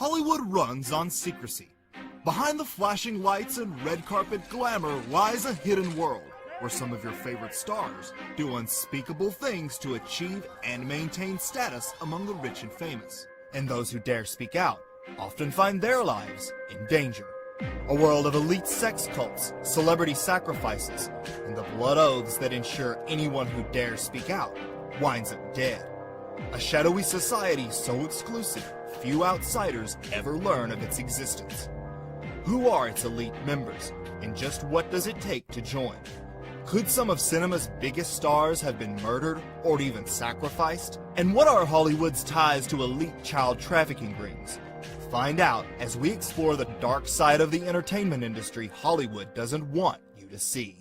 Hollywood runs on secrecy. Behind the flashing lights and red carpet glamour lies a hidden world where some of your favorite stars do unspeakable things to achieve and maintain status among the rich and famous. And those who dare speak out often find their lives in danger. A world of elite sex cults, celebrity sacrifices, and the blood oaths that ensure anyone who dares speak out winds up dead. A shadowy society so exclusive, few outsiders ever learn of its existence. Who are its elite members, and just what does it take to join? Could some of cinema's biggest stars have been murdered or even sacrificed? And what are Hollywood's ties to elite child trafficking rings? Find out as we explore the dark side of the entertainment industry Hollywood doesn't want you to see.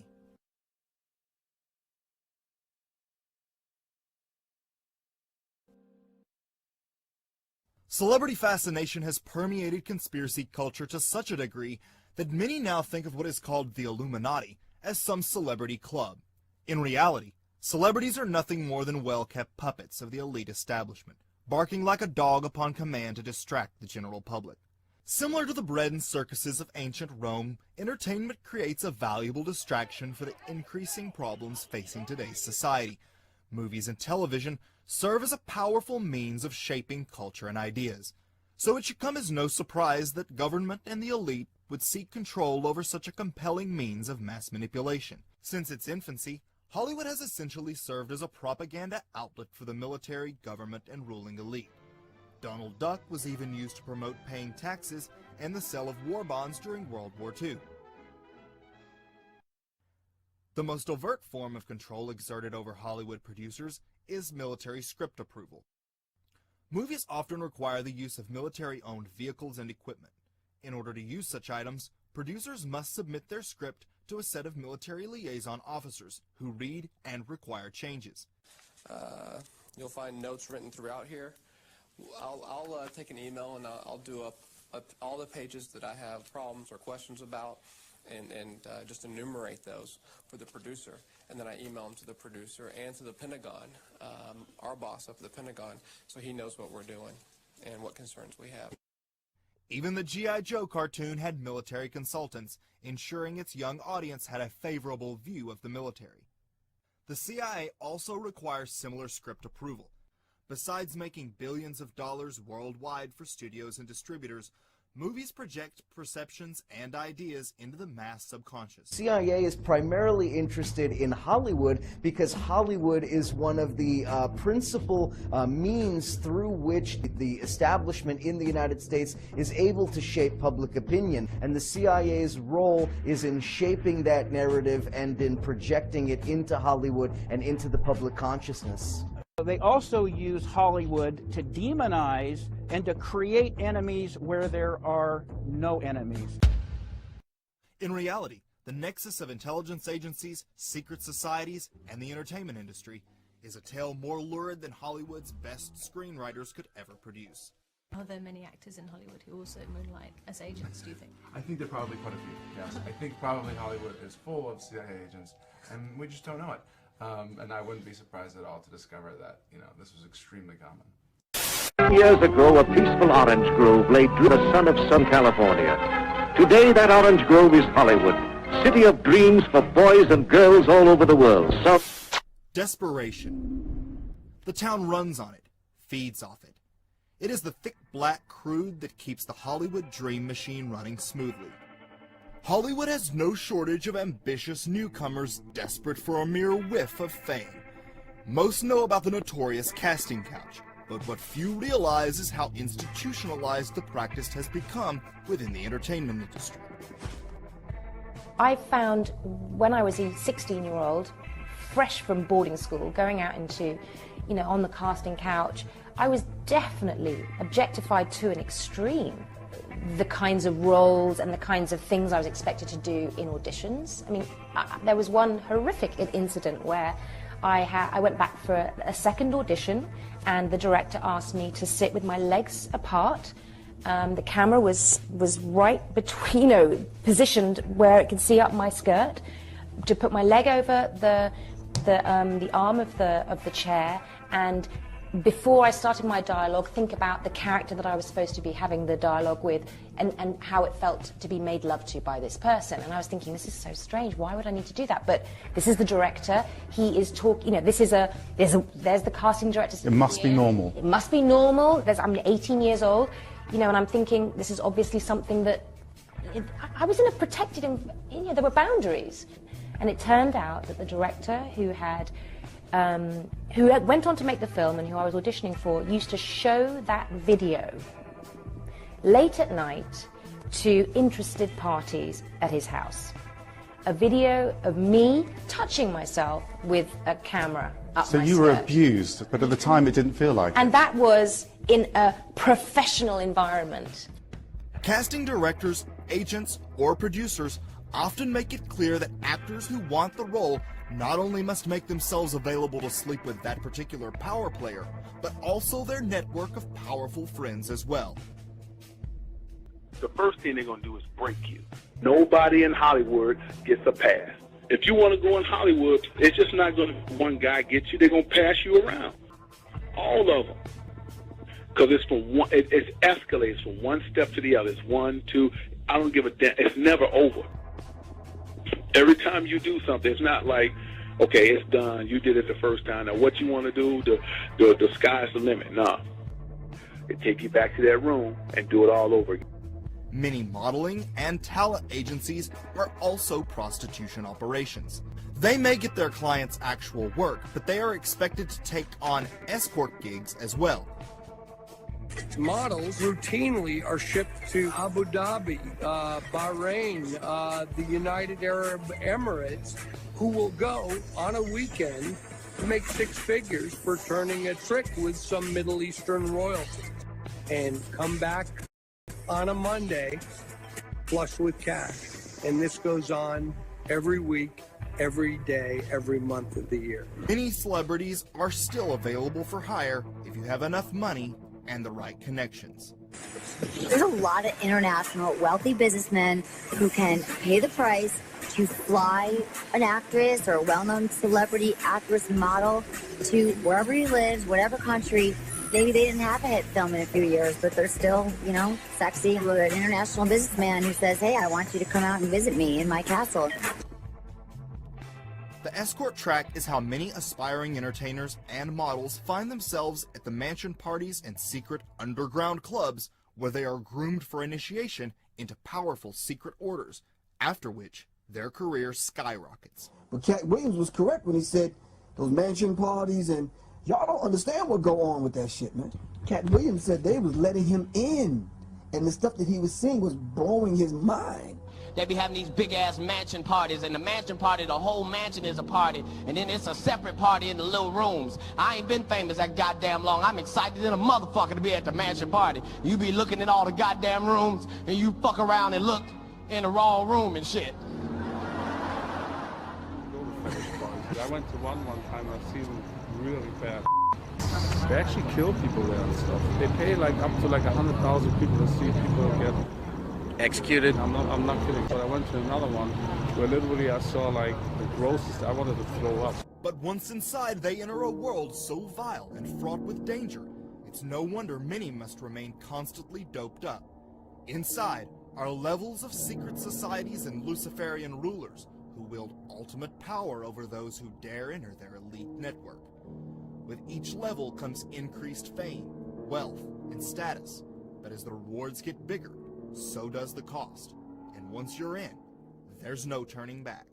Celebrity fascination has permeated conspiracy culture to such a degree that many now think of what is called the Illuminati as some celebrity club. In reality, celebrities are nothing more than well-kept puppets of the elite establishment, barking like a dog upon command to distract the general public. Similar to the bread and circuses of ancient Rome, entertainment creates a valuable distraction for the increasing problems facing today's society. Movies and television serve as a powerful means of shaping culture and ideas. So it should come as no surprise that government and the elite would seek control over such a compelling means of mass manipulation. Since its infancy, Hollywood has essentially served as a propaganda outlet for the military, government, and ruling elite. Donald Duck was even used to promote paying taxes and the sale of war bonds during World War II. The most overt form of control exerted over Hollywood producers is military script approval. Movies often require the use of military-owned vehicles and equipment. In order to use such items, producers must submit their script to a set of military liaison officers who read and require changes. You'll find notes written throughout here. I'll take an email and I'll do up all the pages that I have problems or questions about and just enumerate those for the producer. And then I email them to the producer and to the Pentagon, our boss up at the Pentagon, so he knows what we're doing and what concerns we have. Even the G.I. Joe cartoon had military consultants, ensuring its young audience had a favorable view of the military. The CIA also requires similar script approval. Besides making billions of dollars worldwide for studios and distributors, movies project perceptions and ideas into the mass subconscious. CIA is primarily interested in Hollywood because Hollywood is one of the principal means through which the establishment in the United States is able to shape public opinion. And the CIA's role is in shaping that narrative and in projecting it into Hollywood and into the public consciousness. They also use Hollywood to demonize and to create enemies where there are no enemies. In reality, the nexus of intelligence agencies, secret societies, and the entertainment industry is a tale more lurid than Hollywood's best screenwriters could ever produce. Are there many actors in Hollywood who also moonlight as agents, do you think? I think there are probably quite a few, yes. I think probably Hollywood is full of CIA agents, and we just don't know it. And I wouldn't be surprised at all to discover that, this was extremely common. Years ago, a peaceful orange grove lay through the sun of Southern California. Today, that orange grove is Hollywood, city of dreams for boys and girls all over the world. Desperation. The town runs on it, feeds off it. It is the thick black crude that keeps the Hollywood dream machine running smoothly. Hollywood has no shortage of ambitious newcomers desperate for a mere whiff of fame. Most know about the notorious casting couch, but what few realize is how institutionalized the practice has become within the entertainment industry. I found when I was a 16-year-old, fresh from boarding school, going out into, on the casting couch, I was definitely objectified to an extreme. The kinds of roles and the kinds of things I was expected to do in auditions. I mean, there was one horrific incident where I went back for a second audition and the director asked me to sit with my legs apart. The camera was right between, positioned where it could see up my skirt, to put my leg over the arm of the chair and before I started my dialogue, think about the character that I was supposed to be having the dialogue with and how it felt to be made love to by this person. And I was thinking, this is so strange. Why would I need to do that? But this is the director. He is talking, you know, there's the casting director. It must be normal. It must be normal. I'm 18 years old, you know, and I'm thinking this is obviously something that I was in a protected, you know, there were boundaries. And it turned out that the director who went on to make the film and who I was auditioning for used to show that video late at night to interested parties at his house. A video of me touching myself with a camera up So my you were skirt. abused, but at the time it didn't feel like it. And that was in a professional environment. Casting directors, agents, or producers often make it clear that actors who want the role not only must make themselves available to sleep with that particular power player, but also their network of powerful friends as well. The first thing they're going to do is break you. Nobody in Hollywood gets a pass. If you want to go in Hollywood, it's just not going to one guy get you. They're going to pass you around. All of them. Because it's from one, it escalates from one step to the other. It's 1, 2, I don't give a damn. It's never over. Every time you do something, it's not like, okay, it's done. You did it the first time. Now what you want to do, the sky's the limit. Nah. They take you back to that room and do it all over again. Many modeling and talent agencies are also prostitution operations. They may get their clients actual work, but they are expected to take on escort gigs as well. Models routinely are shipped to Abu Dhabi, Bahrain, the United Arab Emirates, who will go on a weekend to make 6 figures for turning a trick with some Middle Eastern royalty and come back on a Monday flush with cash. And this goes on every week, every day, every month of the year. Many celebrities are still available for hire if you have enough money and the right connections. There's a lot of international wealthy businessmen who can pay the price to fly an actress or a well-known celebrity actress model to wherever he lives, whatever country. Maybe they didn't have a hit film in a few years, but they're still, you know, sexy with an international businessman who says, hey, I want you to come out and visit me in my castle. The escort track is how many aspiring entertainers and models find themselves at the mansion parties and secret underground clubs where they are groomed for initiation into powerful secret orders, after which their career skyrockets. But Cat Williams was correct when he said those mansion parties, and y'all don't understand what go on with that shit, man. Cat Williams said they was letting him in, and the stuff that he was seeing was blowing his mind. They be having these big-ass mansion parties, and the mansion party, the whole mansion is a party, and then it's a separate party in the little rooms. I ain't been famous that goddamn long. I'm excited than a motherfucker to be at the mansion party. You be looking at all the goddamn rooms, and you fuck around and look in the wrong room and shit. I went to one time, I've seen really bad. They actually kill people there and stuff. They pay like up to like 100,000 people to see people get executed. I'm not kidding, but I went to another one where literally I saw like the grossest. I wanted to throw up. But once inside, they enter a world so vile and fraught with danger, it's no wonder many must remain constantly doped up. Inside are levels of secret societies and Luciferian rulers who wield ultimate power over those who dare enter their elite network. With each level comes increased fame, wealth, and status, but as the rewards get bigger, so does the cost, and once you're in, there's no turning back.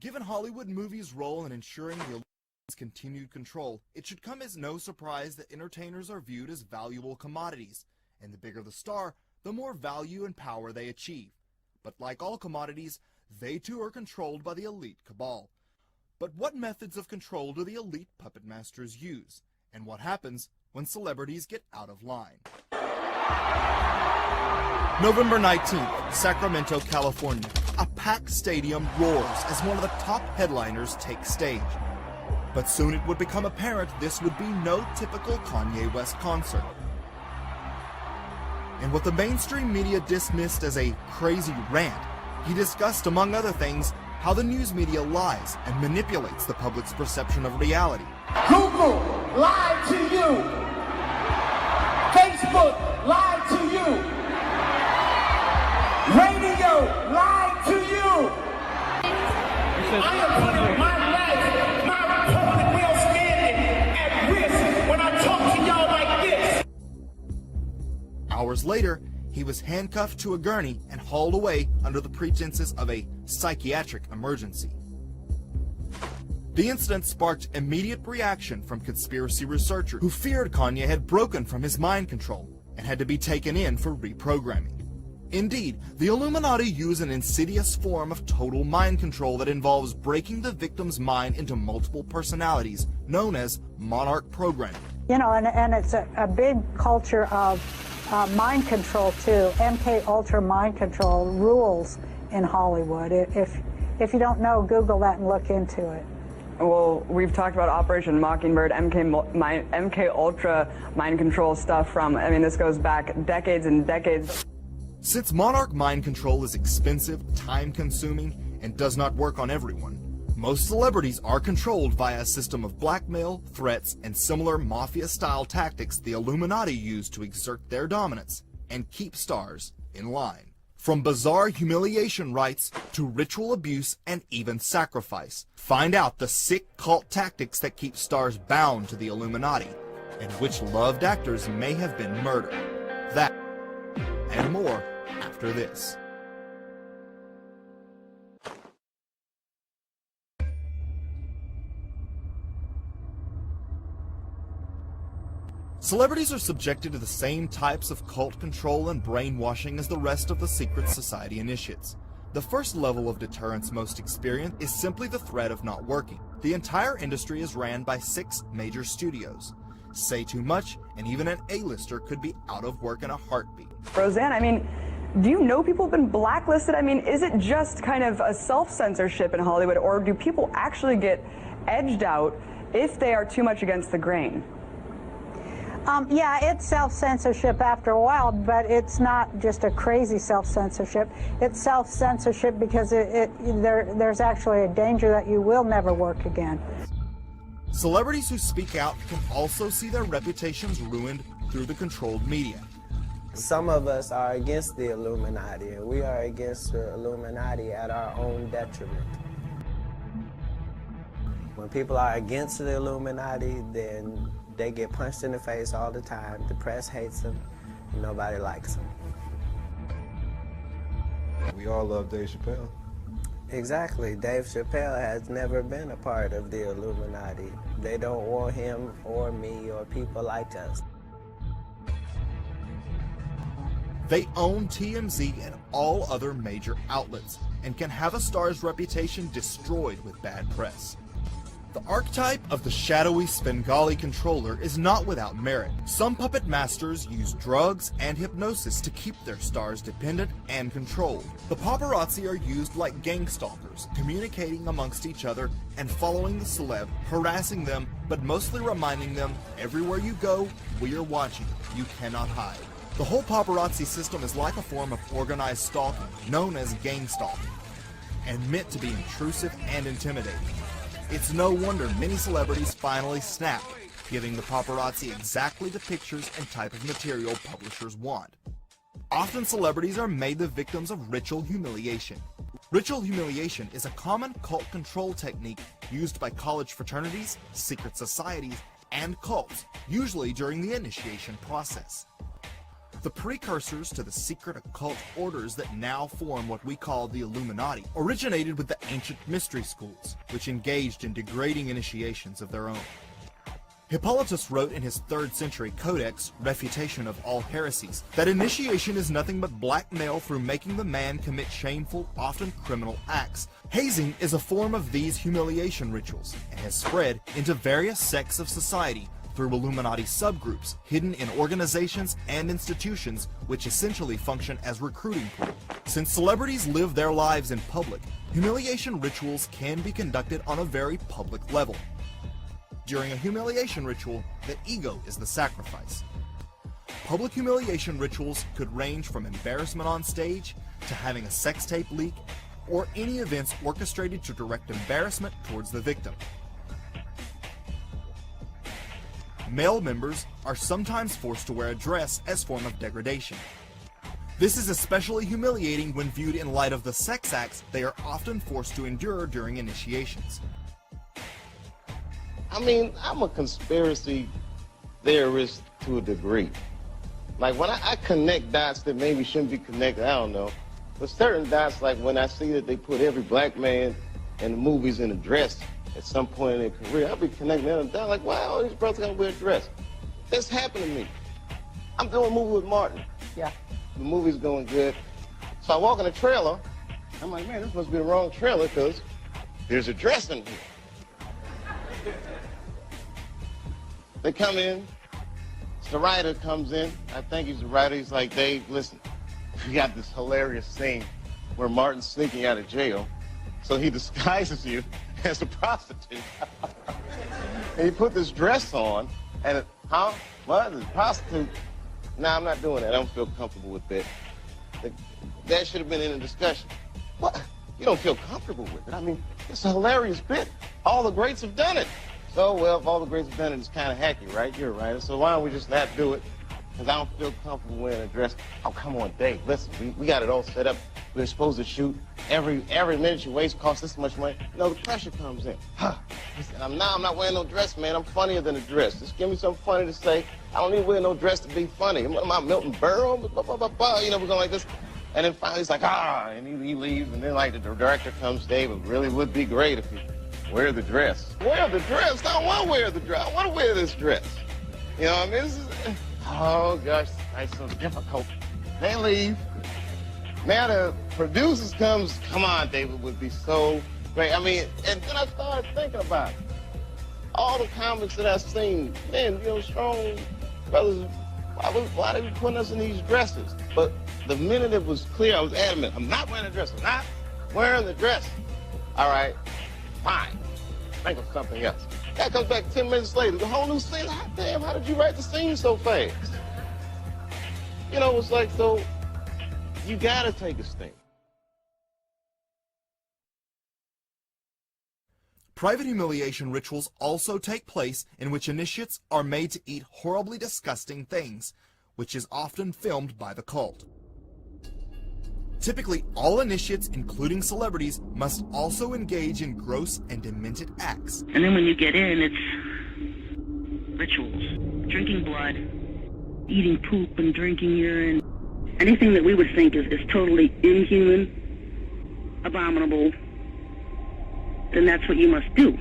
Given Hollywood movies' role in ensuring the elite's continued control, it should come as no surprise that entertainers are viewed as valuable commodities, and the bigger the star, the more value and power they achieve. But like all commodities, they too are controlled by the elite cabal. But what methods of control do the elite puppet masters use? And what happens when celebrities get out of line? November 19th, Sacramento, California. A packed stadium roars as one of the top headliners takes stage. But soon it would become apparent this would be no typical Kanye West concert. In what the mainstream media dismissed as a crazy rant, he discussed, among other things, how the news media lies and manipulates the public's perception of reality. Google lied to you. Facebook lied to you. Radio lied to you. I am putting my life, my public will standing at risk when I talk to y'all like this. Hours later, he was handcuffed to a gurney and hauled away under the pretenses of a psychiatric emergency. The incident sparked immediate reaction from conspiracy researchers who feared Kanye had broken from his mind control and had to be taken in for reprogramming. Indeed, the Illuminati use an insidious form of total mind control that involves breaking the victim's mind into multiple personalities, known as monarch programming. You know, and it's a big culture of mind control too. MK Ultra mind control rules in Hollywood. If you don't know, Google that and look into it. Well, we've talked about Operation Mockingbird, MK Ultra mind control stuff from, I mean, this goes back decades and decades. Since monarch mind control is expensive, time-consuming, and does not work on everyone, most celebrities are controlled via a system of blackmail, threats, and similar mafia-style tactics the Illuminati use to exert their dominance and keep stars in line. From bizarre humiliation rites to ritual abuse and even sacrifice, find out the sick cult tactics that keep stars bound to the Illuminati, and which loved actors may have been murdered. That and more after this. Celebrities are subjected to the same types of cult control and brainwashing as the rest of the secret society initiates. The first level of deterrence most experienced is simply the threat of not working. The entire industry is ran by 6 major studios. Say too much, and even an A-lister could be out of work in a heartbeat. Roseanne, I mean, do you know people have been blacklisted? I mean, is it just kind of a self-censorship in Hollywood, or do people actually get edged out if they are too much against the grain? Yeah, it's self-censorship after a while, but it's not just a crazy self-censorship. It's self-censorship because there's actually a danger that you will never work again. Celebrities who speak out can also see their reputations ruined through the controlled media. Some of us are against the Illuminati, and we are against the Illuminati at our own detriment. When people are against the Illuminati, then they get punched in the face all the time. The press hates them, and nobody likes them. We all love Dave Chappelle. Exactly. Dave Chappelle has never been a part of the Illuminati. They don't want him or me or people like us. They own TMZ and all other major outlets, and can have a star's reputation destroyed with bad press. The archetype of the shadowy Svengali controller is not without merit. Some puppet masters use drugs and hypnosis to keep their stars dependent and controlled. The paparazzi are used like gang stalkers, communicating amongst each other and following the celeb, harassing them, but mostly reminding them, everywhere you go, we are watching, you cannot hide. The whole paparazzi system is like a form of organized stalking, known as gang stalking, and meant to be intrusive and intimidating. It's no wonder many celebrities finally snap, giving the paparazzi exactly the pictures and type of material publishers want. Often celebrities are made the victims of ritual humiliation. Ritual humiliation is a common cult control technique used by college fraternities, secret societies, and cults, usually during the initiation process. The precursors to the secret occult orders that now form what we call the Illuminati originated with the ancient mystery schools, which engaged in degrading initiations of their own. Hippolytus wrote in his 3rd century codex, Refutation of All Heresies, that initiation is nothing but blackmail through making the man commit shameful, often criminal acts. Hazing is a form of these humiliation rituals and has spread into various sects of society through Illuminati subgroups hidden in organizations and institutions which essentially function as recruiting pools. Since celebrities live their lives in public, humiliation rituals can be conducted on a very public level. During a humiliation ritual, the ego is the sacrifice. Public humiliation rituals could range from embarrassment on stage to having a sex tape leak, or any events orchestrated to direct embarrassment towards the victim. male members are sometimes forced to wear a dress as form of degradation. This is especially humiliating when viewed in light of the sex acts they are often forced to endure during initiations. I mean, I'm a conspiracy theorist to a degree. Like, when I connect dots that maybe shouldn't be connected, I don't know. But certain dots, like when I see that they put every black man in the movies in a dress at some point in their career, I'll be connecting them down like, why all these brothers gotta wear a dress? This happened to me. I'm doing a movie with Martin. Yeah. The movie's going good. So I walk in the trailer. I'm like, man, this must be the wrong trailer because there's a dress in here. They come in. The writer comes in. I think he's the writer. He's like, Dave, listen, we got this hilarious scene where Martin's sneaking out of jail. So he disguises you as a prostitute. And he put this dress on. And, what? The prostitute? Nah, I'm not doing that. I don't feel comfortable with that. That should have been in the discussion. What? You don't feel comfortable with it? I mean, it's a hilarious bit. All the greats have done it. So, well, if all the greats have done it, it's kind of hacky, right? You're a writer. So why don't we just not do it? Because I don't feel comfortable wearing a dress. Oh, come on, Dave. Listen, we got it all set up. We're supposed to shoot. Every minute you waste costs this much money. You know, the pressure comes in. Listen, I'm not wearing no dress, man. I'm funnier than a dress. Just give me something funny to say. I don't need to wear no dress to be funny. Am I Milton Berle? You know, we're going like this. And then finally he's like, and he leaves. And then, like, the director comes, Dave, it really would be great if you wear the dress. Wear the dress? I don't want to wear the dress. I want to wear this dress. You know what I mean? This is, oh, gosh, it's so difficult. They leave. Now the producers comes, come on, David, would be so great. I mean, and then I started thinking about it. All the comics that I've seen, man, you know, strong brothers, why they be putting us in these dresses? But the minute it was clear, I was adamant, I'm not wearing a dress. I'm not wearing the dress. All right, fine. Think of something else. Guy comes back 10 minutes later, the whole new scene. Hot damn, how did you write the scene so fast? You know, it's like, so you gotta take a sting. Private humiliation rituals also take place in which initiates are made to eat horribly disgusting things, which is often filmed by the cult. Typically, all initiates, including celebrities, must also engage in gross and demented acts. And then when you get in, it's rituals. Drinking blood, eating poop and drinking urine. Anything that we would think is totally inhuman, abominable, then that's what you must do.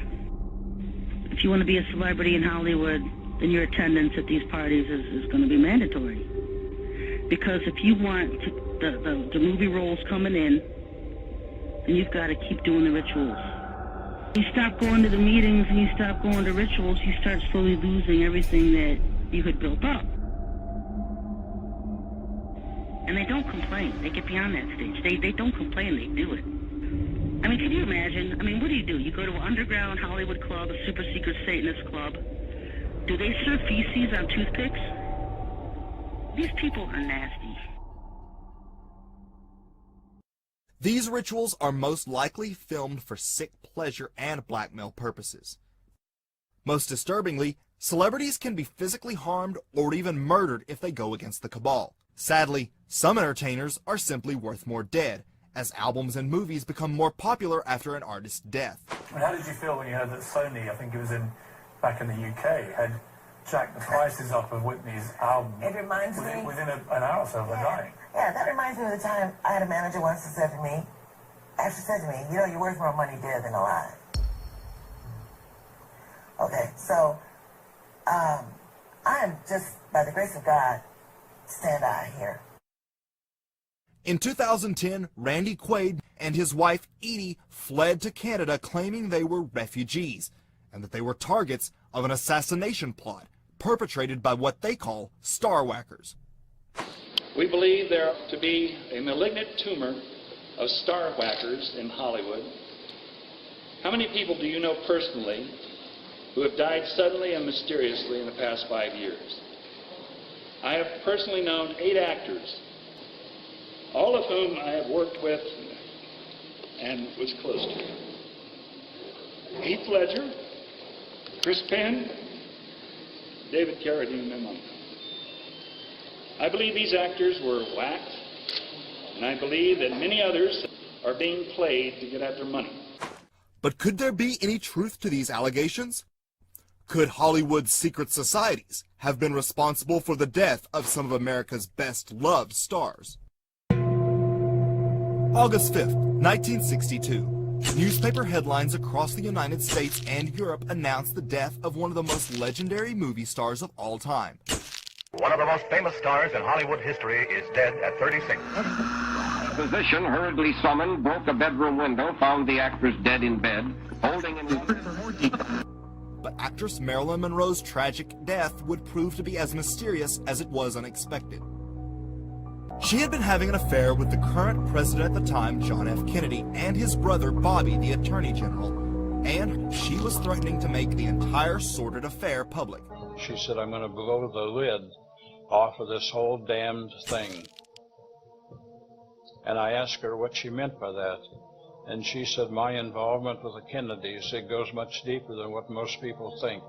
If you want to be a celebrity in Hollywood, then your attendance at these parties is going to be mandatory. Because if you want the movie roles coming in, then you've got to keep doing the rituals. You stop going to the meetings and you stop going to rituals, you start slowly losing everything that you had built up. And they don't complain. They get beyond that stage. They don't complain, they do it. I mean, can you imagine? I mean, what do? You go to an underground Hollywood club, a super secret Satanist club. Do they serve feces on toothpicks? These people are nasty. These rituals are most likely filmed for sick pleasure and blackmail purposes. Most disturbingly, celebrities can be physically harmed or even murdered if they go against the cabal. Sadly, some entertainers are simply worth more dead, as albums and movies become more popular after an artist's death. And how did you feel when you heard that Sony, I think it was back in the UK, had jacked the prices up of Whitney's album? It reminds me... Within an hour or so of her dying. Yeah, that reminds me of the time I had a manager once that said to me, you know, you're worth more money dead than alive. Okay, so I am just, by the grace of God, stand I here. In 2010, Randy Quaid and his wife Edie fled to Canada claiming they were refugees and that they were targets of an assassination plot perpetrated by what they call star whackers. We believe there to be a malignant tumor of star whackers in Hollywood. How many people do you know personally who have died suddenly and mysteriously in the past 5 years? I have personally known 8 actors, all of whom I have worked with and was close to. Heath Ledger, Chris Penn, David Carradine among them. I believe these actors were whacked, and I believe that many others are being played to get at their money. But could there be any truth to these allegations? Could Hollywood's secret societies have been responsible for the death of some of America's best-loved stars? August 5th, 1962. Newspaper headlines across the United States and Europe announced the death of one of the most legendary movie stars of all time. One of the most famous stars in Hollywood history is dead at 36. Physician hurriedly summoned, broke a bedroom window, found the actress dead in bed, holding in his... But actress Marilyn Monroe's tragic death would prove to be as mysterious as it was unexpected. She had been having an affair with the current president at the time, John F. Kennedy, and his brother, Bobby, the Attorney General, and she was threatening to make the entire sordid affair public. She said, I'm going to blow the lid off of this whole damned thing. And I asked her what she meant by that. And she said, my involvement with the Kennedys, it goes much deeper than what most people think.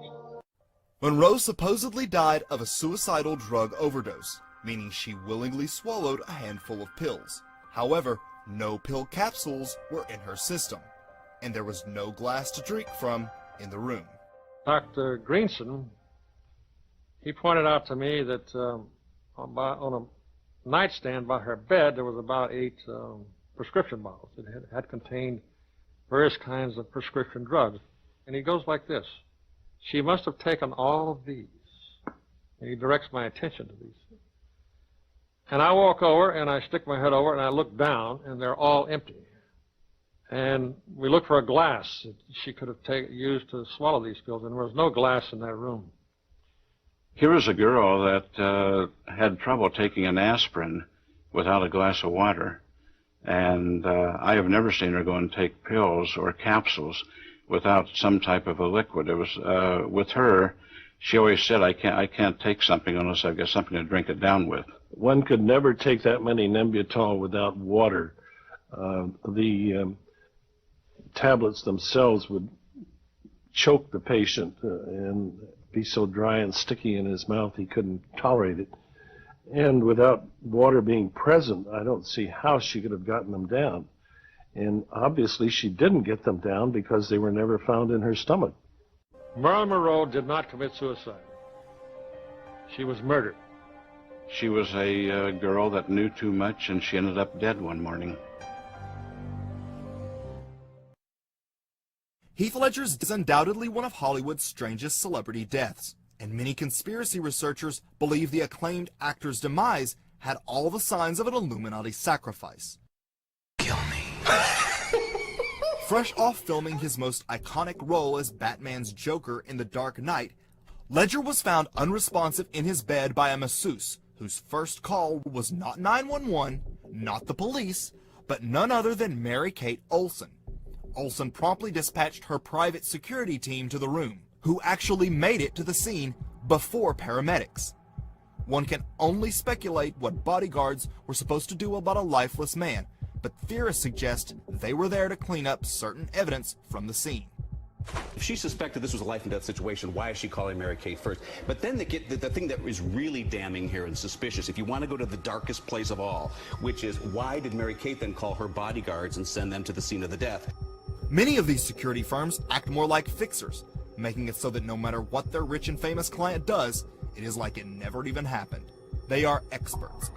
Monroe supposedly died of a suicidal drug overdose, meaning she willingly swallowed a handful of pills. However, no pill capsules were in her system, and there was no glass to drink from in the room. Dr. Greenson, he pointed out to me that on a nightstand by her bed, there was about 8 prescription bottles. It had contained various kinds of prescription drugs. And he goes like this. She must have taken all of these. And he directs my attention to these. And I walk over and I stick my head over and I look down and they're all empty. And we look for a glass that she could have used to swallow these pills, and there was no glass in that room. Here is a girl that had trouble taking an aspirin without a glass of water. And I have never seen her go and take pills or capsules without some type of a liquid. It was with her, she always said, I can't take something unless I've got something to drink it down with. One could never take that many Nembutal without water. The tablets themselves would choke the patient and be so dry and sticky in his mouth he couldn't tolerate it. And without water being present, I don't see how she could have gotten them down. And obviously she didn't get them down because they were never found in her stomach. Marilyn Monroe did not commit suicide. She was murdered. She was a girl that knew too much, and she ended up dead one morning. Heath Ledger's is undoubtedly one of Hollywood's strangest celebrity deaths, and many conspiracy researchers believe the acclaimed actor's demise had all the signs of an Illuminati sacrifice. Kill me. Fresh off filming his most iconic role as Batman's Joker in The Dark Knight, Ledger was found unresponsive in his bed by a masseuse whose first call was not 911, not the police, but none other than Mary-Kate Olsen. Olsen promptly dispatched her private security team to the room, who actually made it to the scene before paramedics. One can only speculate what bodyguards were supposed to do about a lifeless man, but theorists suggest they were there to clean up certain evidence from the scene. If she suspected this was a life and death situation, why is she calling Mary-Kate first? But then the thing that is really damning here and suspicious, if you want to go to the darkest place of all, which is why did Mary-Kate then call her bodyguards and send them to the scene of the death? Many of these security firms act more like fixers, making it so that no matter what their rich and famous client does, it is like it never even happened. They are experts.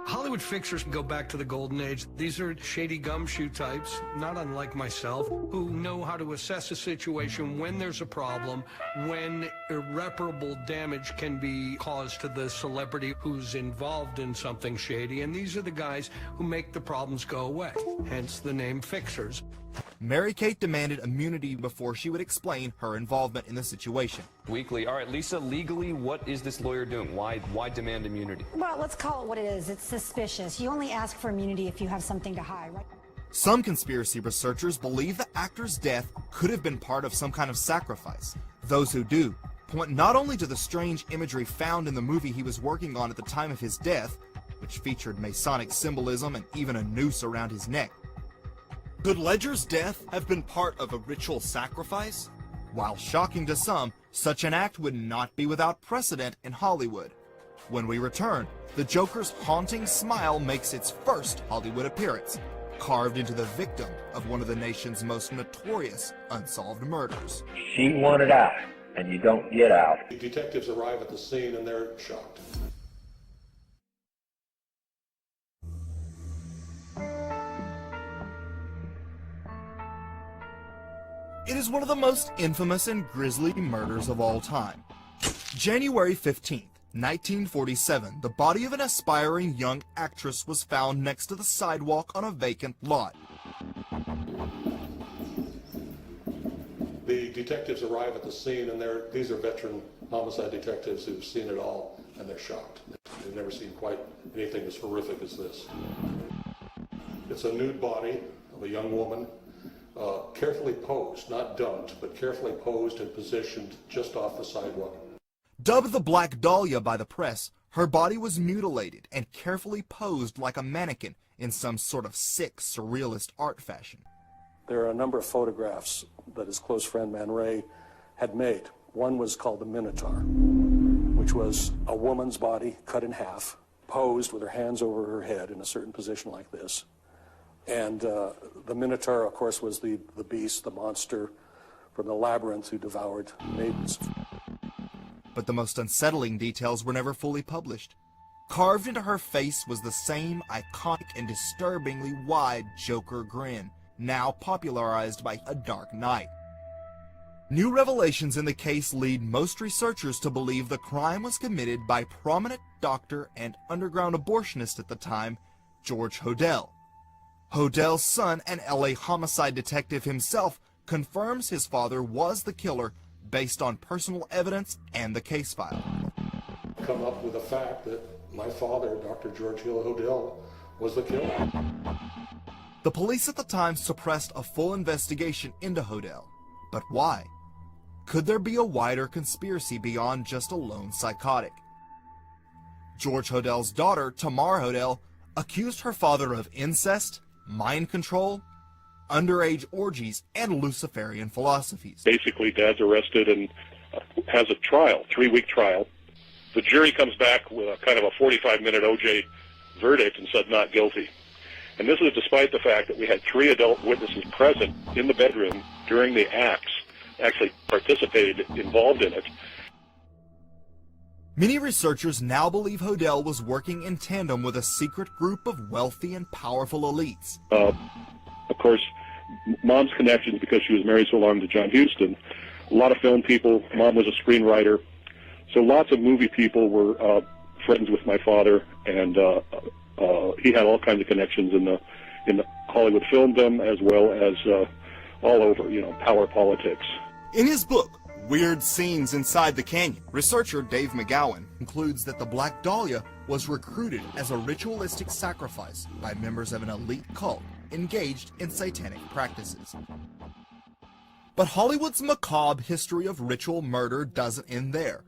Hollywood fixers go back to the golden age. These are shady gumshoe types, not unlike myself, who know how to assess a situation when there's a problem, when irreparable damage can be caused to the celebrity who's involved in something shady, and these are the guys who make the problems go away, hence the name fixers. Mary-Kate demanded immunity before she would explain her involvement in the situation. Weekly. All right, Lisa, legally, what is this lawyer doing? Why demand immunity? Well, let's call it what it is. It's suspicious. You only ask for immunity if you have something to hide, right? Some conspiracy researchers believe the actor's death could have been part of some kind of sacrifice. Those who do point not only to the strange imagery found in the movie he was working on at the time of his death, which featured Masonic symbolism and even a noose around his neck. Could Ledger's death have been part of a ritual sacrifice? While shocking to some, such an act would not be without precedent in Hollywood. When we return, the Joker's haunting smile makes its first Hollywood appearance, carved into the victim of one of the nation's most notorious unsolved murders. She wanted out, and you don't get out. The detectives arrive at the scene and they're shocked. It is one of the most infamous and grisly murders of all time. January 15th, 1947, the body of an aspiring young actress was found next to the sidewalk on a vacant lot. The detectives arrive at the scene and these are veteran homicide detectives who've seen it all and they're shocked. They've never seen quite anything as horrific as this. It's a nude body of a young woman, carefully posed, not dumped, but carefully posed and positioned just off the sidewalk. Dubbed the Black Dahlia by the press, her body was mutilated and carefully posed like a mannequin in some sort of sick, surrealist art fashion. There are a number of photographs that his close friend Man Ray had made. One was called the Minotaur, which was a woman's body cut in half, posed with her hands over her head in a certain position like this. And the Minotaur, of course, was the beast, the monster from the labyrinth who devoured maidens. But the most unsettling details were never fully published. Carved into her face was the same iconic and disturbingly wide Joker grin, now popularized by A Dark Knight. New revelations in the case lead most researchers to believe the crime was committed by prominent doctor and underground abortionist at the time, George Hodel. Hodel's son, an LA homicide detective himself, confirms his father was the killer based on personal evidence and the case file. Come up with the fact that my father, Dr. George Hill Hodel, was the killer. The police at the time suppressed a full investigation into Hodel. But why? Could there be a wider conspiracy beyond just a lone psychotic? George Hodel's daughter, Tamar Hodel, accused her father of incest, mind control, underage orgies, and Luciferian philosophies. Basically, Dad's arrested and has a trial, 3-week trial. The jury comes back with a kind of a 45-minute OJ verdict and said not guilty. And this is despite the fact that we had 3 adult witnesses present in the bedroom during the acts, actually participated, involved in it. Many researchers now believe Hodel was working in tandem with a secret group of wealthy and powerful elites. Of course, Mom's connections, because she was married so long to John Huston, a lot of film people. Mom was a screenwriter, so lots of movie people were friends with my father, and he had all kinds of connections in the Hollywood filmdom as well as all over, power politics. In his book, Weird Scenes Inside the Canyon, researcher Dave McGowan concludes that the Black Dahlia was recruited as a ritualistic sacrifice by members of an elite cult engaged in satanic practices. But Hollywood's macabre history of ritual murder doesn't end there.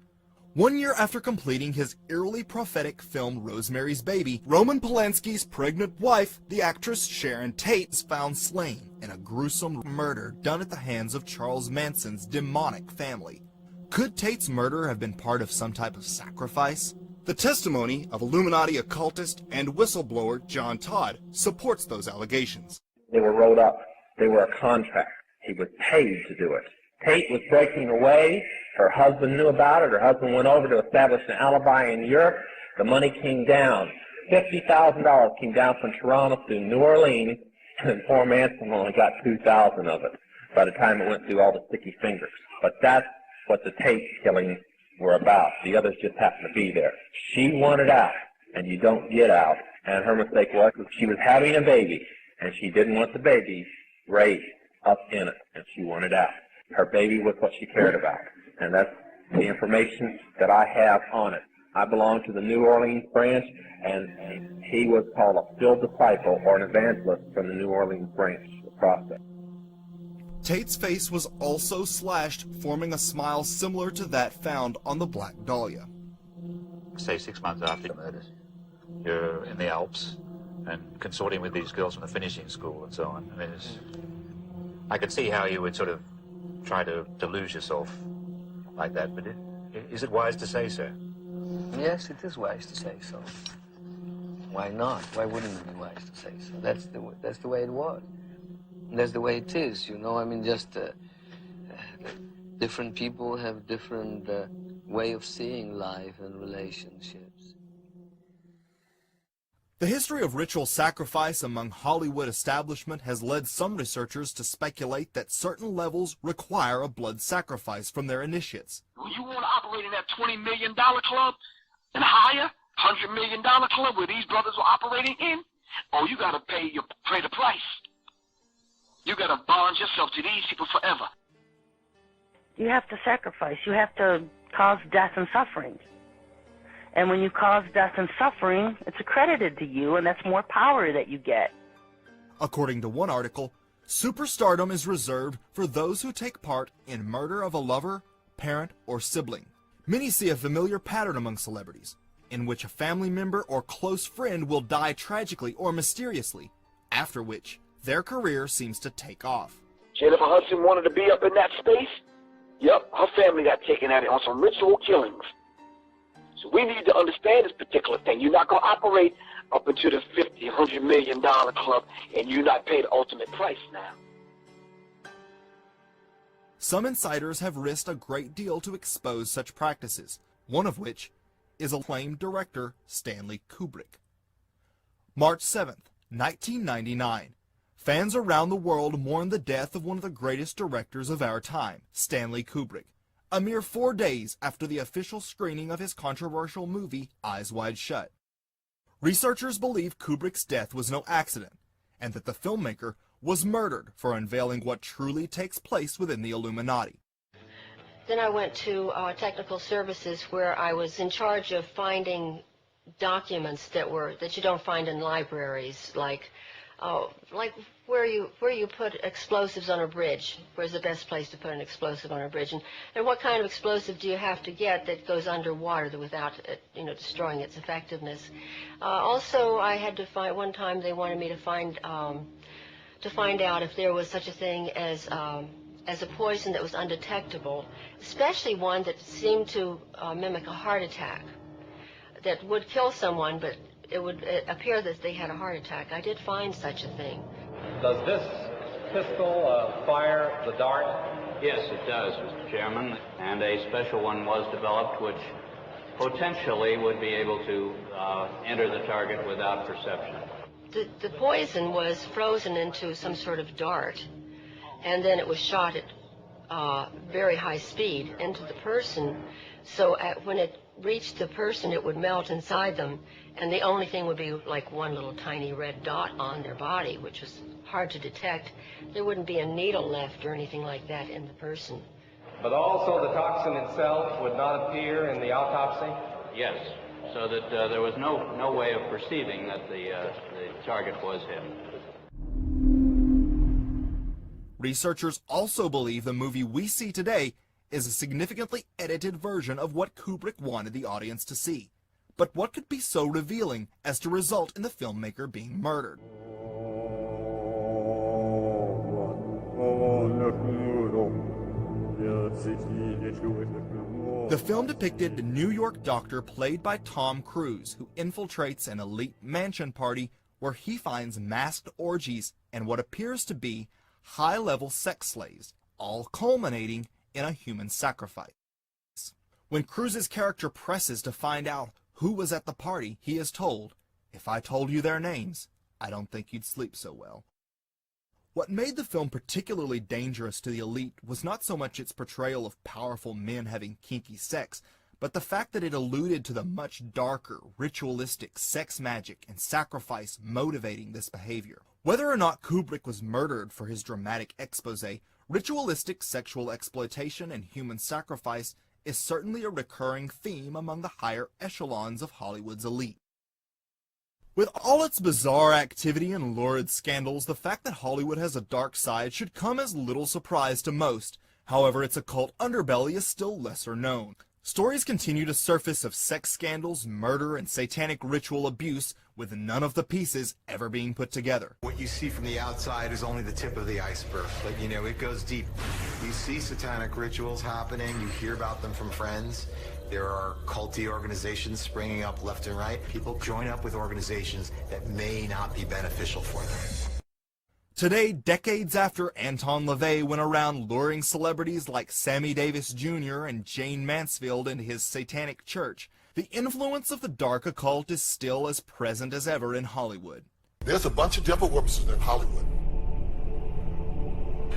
1 year after completing his eerily prophetic film Rosemary's Baby, Roman Polanski's pregnant wife, the actress Sharon Tate, is found slain in a gruesome murder done at the hands of Charles Manson's demonic family. Could Tate's murder have been part of some type of sacrifice? The testimony of Illuminati occultist and whistleblower John Todd supports those allegations. They were rolled up. They were a contract. He was paid to do it. Tate was breaking away. Her husband knew about it. Her husband went over to establish an alibi in Europe. The money came down. $50,000 came down from Toronto to New Orleans, and poor Manson only got $2,000 of it by the time it went through all the sticky fingers. But that's what the Tate killings were about. The others just happened to be there. She wanted out, and you don't get out. And her mistake was she was having a baby, and she didn't want the baby raised up in it, and she wanted out. Her baby was what she cared about, and that's the information that I have on it. I belong to the New Orleans branch, and he was called a field disciple or an evangelist from the New Orleans branch of the process. Tate's face was also slashed, forming a smile similar to that found on the Black Dahlia. Say 6 months after your murders, you're in the Alps and consorting with these girls from the finishing school and so on. I mean, I could see how you would sort of try to lose yourself like that, but is it wise to say so? Yes, it is wise to say so. Why not? Why wouldn't it be wise to say so? That's the way it was. That's the way it is, you know. I mean, just different people have different way of seeing life and relationships. The history of ritual sacrifice among Hollywood establishment has led some researchers to speculate that certain levels require a blood sacrifice from their initiates. You want to operate in that $20 million club and higher, $100 million club where these brothers are operating in? Oh, you got to pay the price. You got to bond yourself to these people forever. You have to sacrifice. You have to cause death and suffering. And when you cause death and suffering, it's accredited to you, and that's more power that you get. According to one article, superstardom is reserved for those who take part in murder of a lover, parent, or sibling. Many see a familiar pattern among celebrities, in which a family member or close friend will die tragically or mysteriously, after which their career seems to take off. Jennifer Hudson wanted to be up in that space. Yep, her family got taken at it on some ritual killings. So we need to understand this particular thing. You're not going to operate up into the $50, $100 million club, and you not pay the ultimate price now. Some insiders have risked a great deal to expose such practices, one of which is acclaimed director Stanley Kubrick. March 7th, 1999. Fans around the world mourn the death of one of the greatest directors of our time, Stanley Kubrick, a mere 4 days after the official screening of his controversial movie Eyes Wide Shut. Researchers believe Kubrick's death was no accident, and that the filmmaker was murdered for unveiling what truly takes place within the Illuminati. Then I went to technical services, where I was in charge of finding documents that you don't find in libraries, like where you put explosives on a bridge. Where's the best place to put an explosive on a bridge, and what kind of explosive do you have to get that goes underwater without it, destroying its effectiveness. Also, I had to find, one time they wanted me to find out if there was such a thing as a poison that was undetectable, especially one that seemed to mimic a heart attack, that would kill someone, but it would appear that they had a heart attack. I did find such a thing. Does this pistol fire the dart? Yes, it does, Mr. Chairman, and a special one was developed which potentially would be able to enter the target without perception. The poison was frozen into some sort of dart, and then it was shot at very high speed into the person, so when it reached the person, it would melt inside them, and the only thing would be like one little tiny red dot on their body, which was hard to detect. There wouldn't be a needle left or anything like that in the person. But also the toxin itself would not appear in the autopsy? Yes, so that there was no way of perceiving that the target was hit. Researchers also believe the movie we see today is a significantly edited version of what Kubrick wanted the audience to see. But what could be so revealing as to result in the filmmaker being murdered? The film depicted a New York doctor played by Tom Cruise, who infiltrates an elite mansion party where he finds masked orgies and what appears to be high-level sex slaves, all culminating in a human sacrifice. When Cruise's character presses to find out who was at the party, he is told, "If I told you their names, I don't think you'd sleep so well." What made the film particularly dangerous to the elite was not so much its portrayal of powerful men having kinky sex, but the fact that it alluded to the much darker, ritualistic sex magic and sacrifice motivating this behavior. Whether or not Kubrick was murdered for his dramatic expose, ritualistic sexual exploitation and human sacrifice is certainly a recurring theme among the higher echelons of Hollywood's elite. With all its bizarre activity and lurid scandals, the fact that Hollywood has a dark side should come as little surprise to most. However, its occult underbelly is still lesser known. Stories continue to surface of sex scandals, murder, and satanic ritual abuse, with none of the pieces ever being put together. What you see from the outside is only the tip of the iceberg, but you know, it goes deep. You see satanic rituals happening, you hear about them from friends. There are culty organizations springing up left and right. People join up with organizations that may not be beneficial for them. Today, decades after Anton LaVey went around luring celebrities like Sammy Davis Jr. and Jane Mansfield into his satanic church, the influence of the dark occult is still as present as ever in Hollywood. There's a bunch of devil worshippers in Hollywood.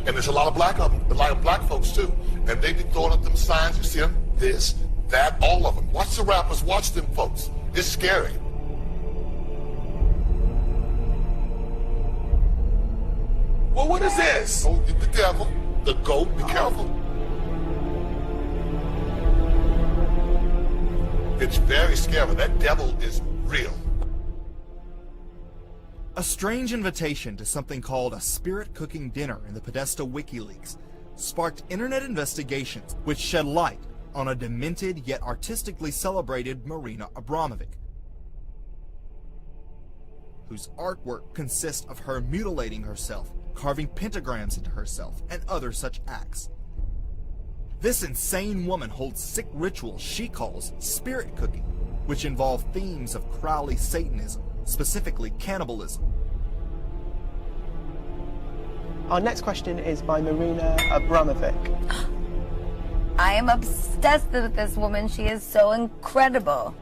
And there's a lot of black of them, a lot of black folks too. And they be throwing up them signs, you see them, this, that, all of them. Watch the rappers, watch them folks. It's scary. Well, what is this? Oh, the devil, the goat, be careful. It's very scary. That devil is real. A strange invitation to something called a spirit cooking dinner in the Podesta WikiLeaks sparked internet investigations which shed light on a demented yet artistically celebrated Marina Abramovic, whose artwork consists of her mutilating herself, carving pentagrams into herself, and other such acts. This insane woman holds sick rituals she calls spirit cooking, which involve themes of Crowley Satanism, specifically cannibalism. Our next question is by Marina Abramovic. I am obsessed with this woman. She is so incredible.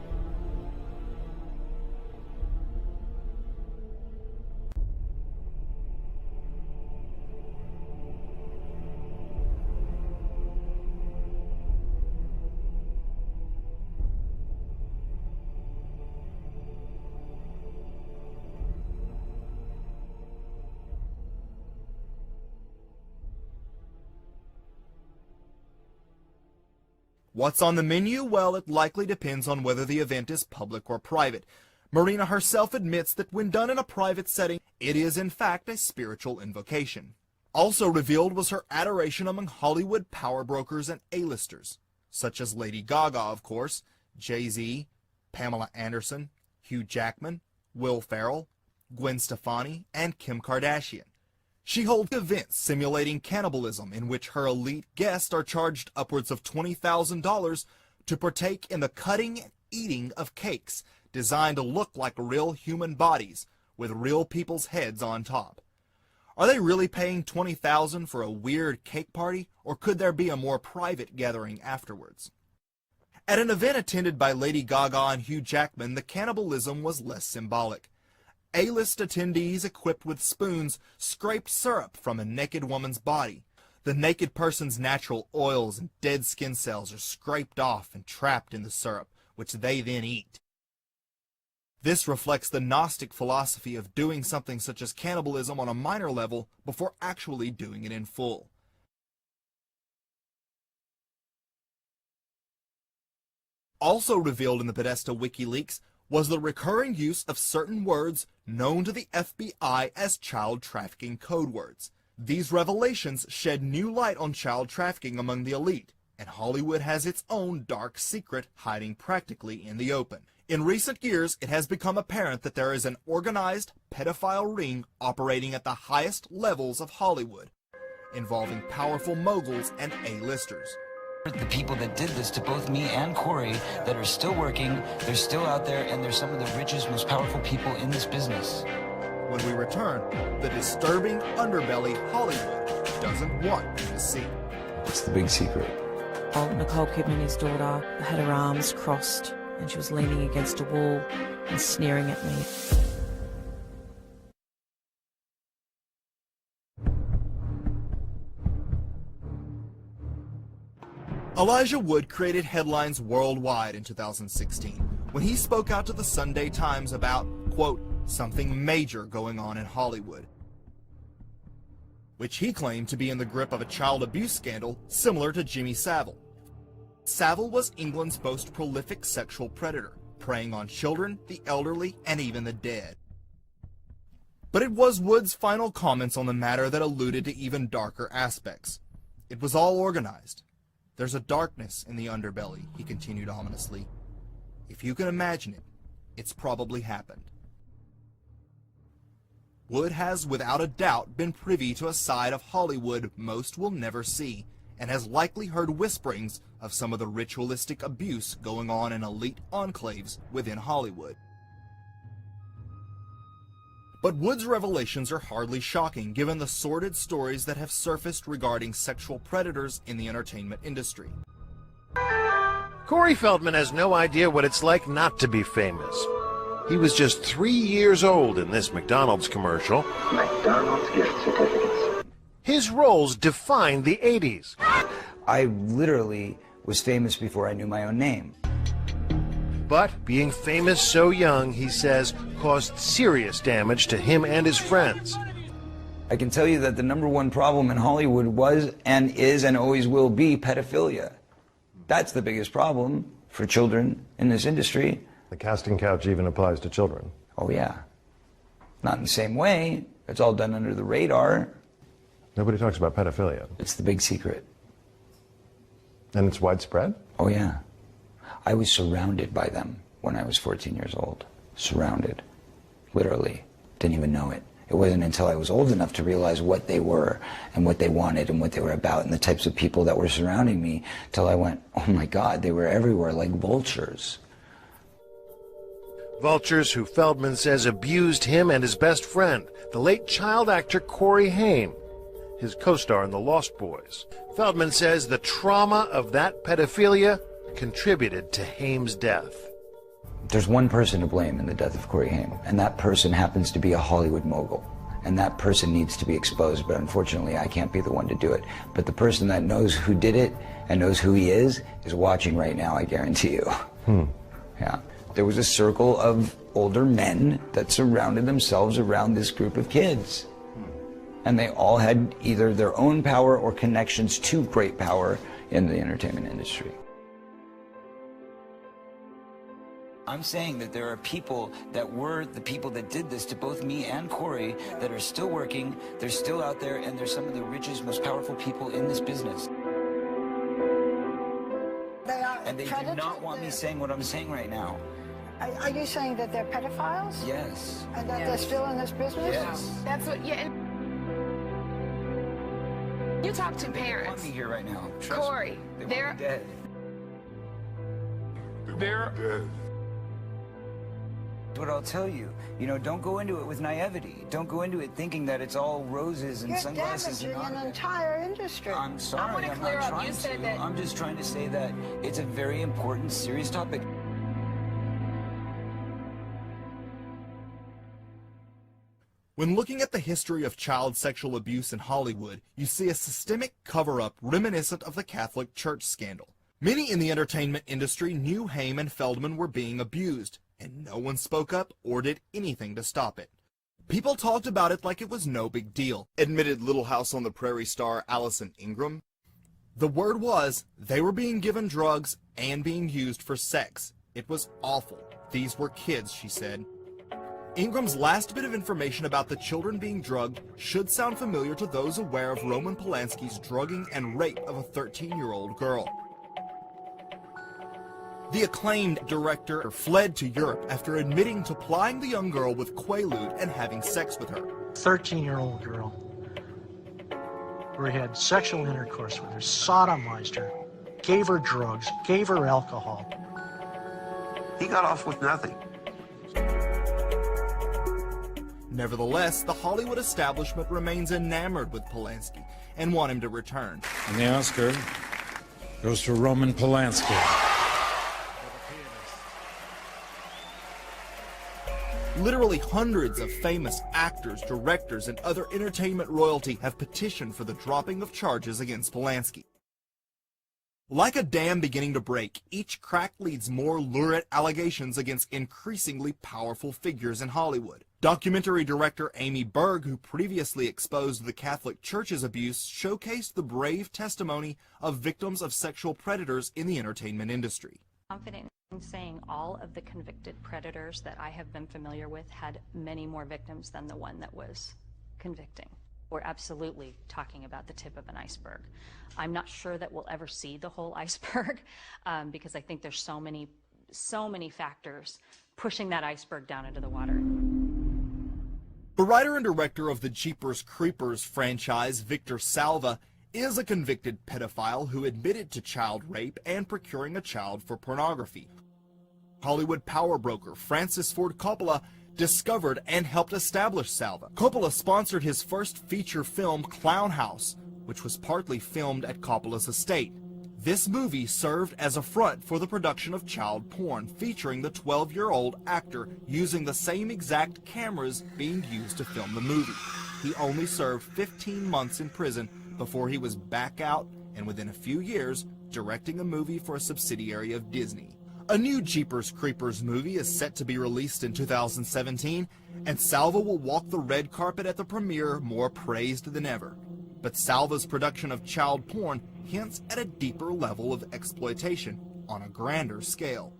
What's on the menu? Well, it likely depends on whether the event is public or private. Marina herself admits that when done in a private setting, it is in fact a spiritual invocation. Also revealed was her adoration among Hollywood power brokers and A-listers, such as Lady Gaga, of course, Jay-Z, Pamela Anderson, Hugh Jackman, Will Ferrell, Gwen Stefani, and Kim Kardashian. She holds events simulating cannibalism in which her elite guests are charged upwards of $20,000 to partake in the cutting and eating of cakes designed to look like real human bodies with real people's heads on top. Are they really paying $20,000 for a weird cake party, or could there be a more private gathering afterwards? At an event attended by Lady Gaga and Hugh Jackman, the cannibalism was less symbolic. A-list attendees equipped with spoons scraped syrup from a naked woman's body. The naked person's natural oils and dead skin cells are scraped off and trapped in the syrup, which they then eat. This reflects the Gnostic philosophy of doing something such as cannibalism on a minor level before actually doing it in full. Also revealed in the Podesta WikiLeaks was the recurring use of certain words known to the FBI as child trafficking code words. These revelations shed new light on child trafficking among the elite, and Hollywood has its own dark secret hiding practically in the open. In recent years, it has become apparent that there is an organized pedophile ring operating at the highest levels of Hollywood, involving powerful moguls and A-listers. The people that did this to both me and Corey that are still working, they're still out there, and they're some of the richest, most powerful people in this business. When we return, the disturbing underbelly Hollywood doesn't want you to see. What's the big secret? Oh, Nicole Kidman, his daughter, had her arms crossed, and she was leaning against a wall and sneering at me. Elijah Wood created headlines worldwide in 2016 when he spoke out to the Sunday Times about, quote, something major going on in Hollywood, which he claimed to be in the grip of a child abuse scandal similar to Jimmy Savile. Savile was England's most prolific sexual predator, preying on children, the elderly, and even the dead. But it was Wood's final comments on the matter that alluded to even darker aspects. It was all organized. There's a darkness in the underbelly, he continued ominously. If you can imagine it, it's probably happened. Wood has without a doubt been privy to a side of Hollywood most will never see, and has likely heard whisperings of some of the ritualistic abuse going on in elite enclaves within Hollywood. But Wood's revelations are hardly shocking given the sordid stories that have surfaced regarding sexual predators in the entertainment industry. Corey Feldman has no idea what it's like not to be famous. He was just 3 years old in this McDonald's commercial. McDonald's gift certificates. His roles defined the 80s. I literally was famous before I knew my own name. But being famous so young, he says, caused serious damage to him and his friends. I can tell you that the #1 problem in Hollywood was and is and always will be pedophilia. That's the biggest problem for children in this industry. The casting couch even applies to children. Oh yeah. Not in the same way. It's all done under the radar. Nobody talks about pedophilia. It's the big secret. And it's widespread? Oh yeah. I was surrounded by them when I was 14 years old. Surrounded. Literally. Didn't even know it. It wasn't until I was old enough to realize what they were and what they wanted and what they were about and the types of people that were surrounding me till I went, oh my God, they were everywhere like vultures. Vultures who Feldman says abused him and his best friend, the late child actor Corey Haim, his co-star in The Lost Boys. Feldman says the trauma of that pedophilia contributed to Haim's death. There's one person to blame in the death of Corey Haim, and that person happens to be a Hollywood mogul. And that person needs to be exposed, but unfortunately I can't be the one to do it. But the person that knows who did it and knows who he is watching right now, I guarantee you. Yeah. There was a circle of older men that surrounded themselves around this group of kids. And they all had either their own power or connections to great power in the entertainment industry. I'm saying that there are people that were the people that did this to both me and Corey that are still working, they're still out there, and they're some of the richest, most powerful people in this business. And they do not want me saying what I'm saying right now. Are you saying that they're pedophiles? Yes. And that they're still in this business? Yes. That's what, yeah. And you talk to They parents. want me here right now. Trust Corey, me. They they're want me dead. Dead. What I'll tell you, don't go into it with naivety. Don't go into it thinking that it's all roses and You're sunglasses and damaging an entire industry. I'm sorry, wanna I'm clear not up. trying You said to. that- I'm just trying to say that it's a very important, serious topic. When looking at the history of child sexual abuse in Hollywood, you see a systemic cover-up reminiscent of the Catholic Church scandal. Many in the entertainment industry knew Haim and Feldman were being abused, and no one spoke up or did anything to stop it. People talked about it like it was no big deal, admitted Little House on the Prairie star Allison Ingram. The word was, they were being given drugs and being used for sex. It was awful. These were kids, she said. Ingram's last bit of information about the children being drugged should sound familiar to those aware of Roman Polanski's drugging and rape of a 13-year-old girl. The acclaimed director fled to Europe after admitting to plying the young girl with Quaalude and having sex with her. 13-year-old girl where he had sexual intercourse with her, sodomized her, gave her drugs, gave her alcohol. He got off with nothing. Nevertheless, the Hollywood establishment remains enamored with Polanski and want him to return. And the Oscar goes to Roman Polanski. Literally hundreds of famous actors, directors, and other entertainment royalty have petitioned for the dropping of charges against Polanski. Like a dam beginning to break, each crack leads more lurid allegations against increasingly powerful figures in Hollywood. Documentary director Amy Berg, who previously exposed the Catholic Church's abuse, showcased the brave testimony of victims of sexual predators in the entertainment industry. Confident in saying all of the convicted predators that I have been familiar with had many more victims than the one that was convicting. We're absolutely talking about the tip of an iceberg. I'm not sure that we'll ever see the whole iceberg because I think there's so many factors pushing that iceberg down into the water. The writer and director of the Jeepers Creepers franchise, Victor Salva, is a convicted pedophile who admitted to child rape and procuring a child for pornography. Hollywood power broker Francis Ford Coppola discovered and helped establish Salva. Coppola sponsored his first feature film, Clown House, which was partly filmed at Coppola's estate. This movie served as a front for the production of child porn, featuring the 12-year-old actor using the same exact cameras being used to film the movie. He only served 15 months in prison before he was back out and within a few years directing a movie for a subsidiary of Disney. A new Jeepers Creepers movie is set to be released in 2017, and Salva will walk the red carpet at the premiere more praised than ever. But Salva's production of child porn hints at a deeper level of exploitation on a grander scale.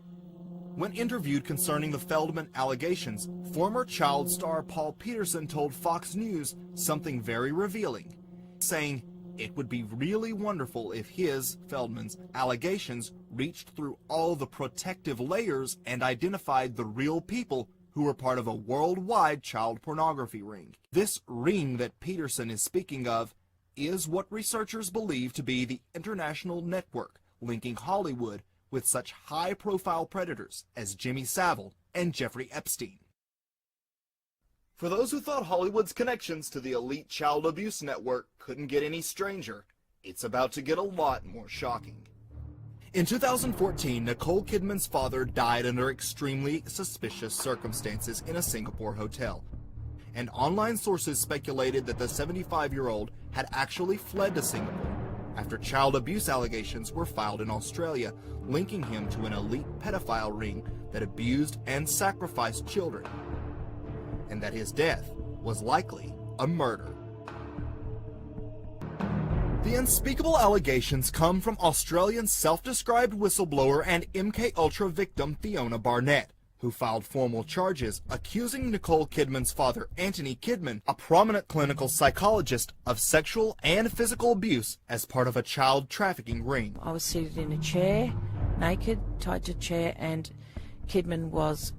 When interviewed concerning the Feldman allegations, former child star Paul Peterson told Fox News something very revealing, saying it would be really wonderful if his, Feldman's, allegations reached through all the protective layers and identified the real people who were part of a worldwide child pornography ring. This ring that Peterson is speaking of is what researchers believe to be the international network linking Hollywood with such high-profile predators as Jimmy Savile and Jeffrey Epstein. For those who thought Hollywood's connections to the elite child abuse network couldn't get any stranger, it's about to get a lot more shocking. In 2014, Nicole Kidman's father died under extremely suspicious circumstances in a Singapore hotel, and online sources speculated that the 75-year-old had actually fled to Singapore after child abuse allegations were filed in Australia, linking him to an elite pedophile ring that abused and sacrificed children, and that his death was likely a murder. The unspeakable allegations come from Australian self-described whistleblower and MKUltra victim Fiona Barnett, who filed formal charges accusing Nicole Kidman's father, Anthony Kidman, a prominent clinical psychologist, of sexual and physical abuse as part of a child trafficking ring. I was seated in a chair, naked, tied to a chair, and Kidman was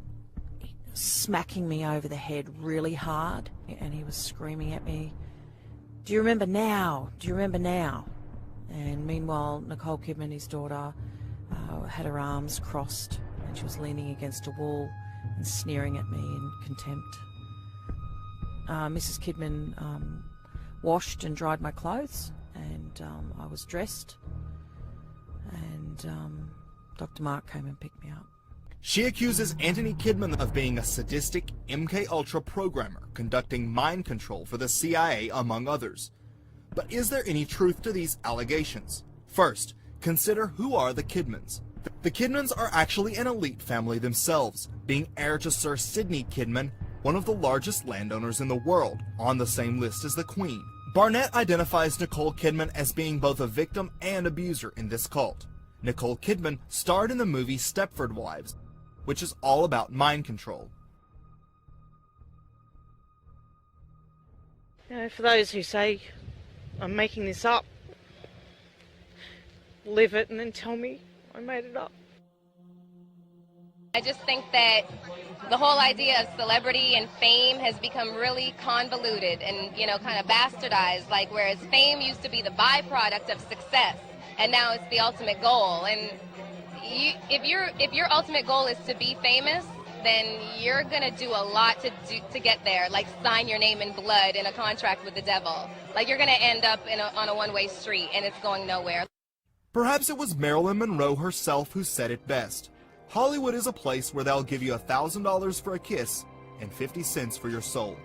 smacking me over the head really hard, and he was screaming at me, "Do you remember now? Do you remember now?" And meanwhile, Nicole Kidman, his daughter, had her arms crossed, and she was leaning against a wall and sneering at me in contempt. Mrs. Kidman washed and dried my clothes, and I was dressed, and Dr. Mark came and picked me up. She accuses Anthony Kidman of being a sadistic MKUltra programmer conducting mind control for the CIA, among others. But is there any truth to these allegations? First, consider who are the Kidmans. The Kidmans are actually an elite family themselves, being heir to Sir Sidney Kidman, one of the largest landowners in the world, on the same list as the Queen. Barnett identifies Nicole Kidman as being both a victim and abuser in this cult. Nicole Kidman starred in the movie Stepford Wives, which is all about mind control. You know, for those who say I'm making this up, live it and then tell me I made it up. I just think that the whole idea of celebrity and fame has become really convoluted and, you know, kind of bastardized, like whereas fame used to be the byproduct of success, and now it's the ultimate goal. And if your ultimate goal is to be famous, then you're gonna do a lot to get there, like sign your name in blood in a contract with the devil. Like you're gonna end up on a one-way street, and it's going nowhere. Perhaps it was Marilyn Monroe herself who said it best. Hollywood is a place where they'll give you $1,000 for a kiss and 50 cents for your soul.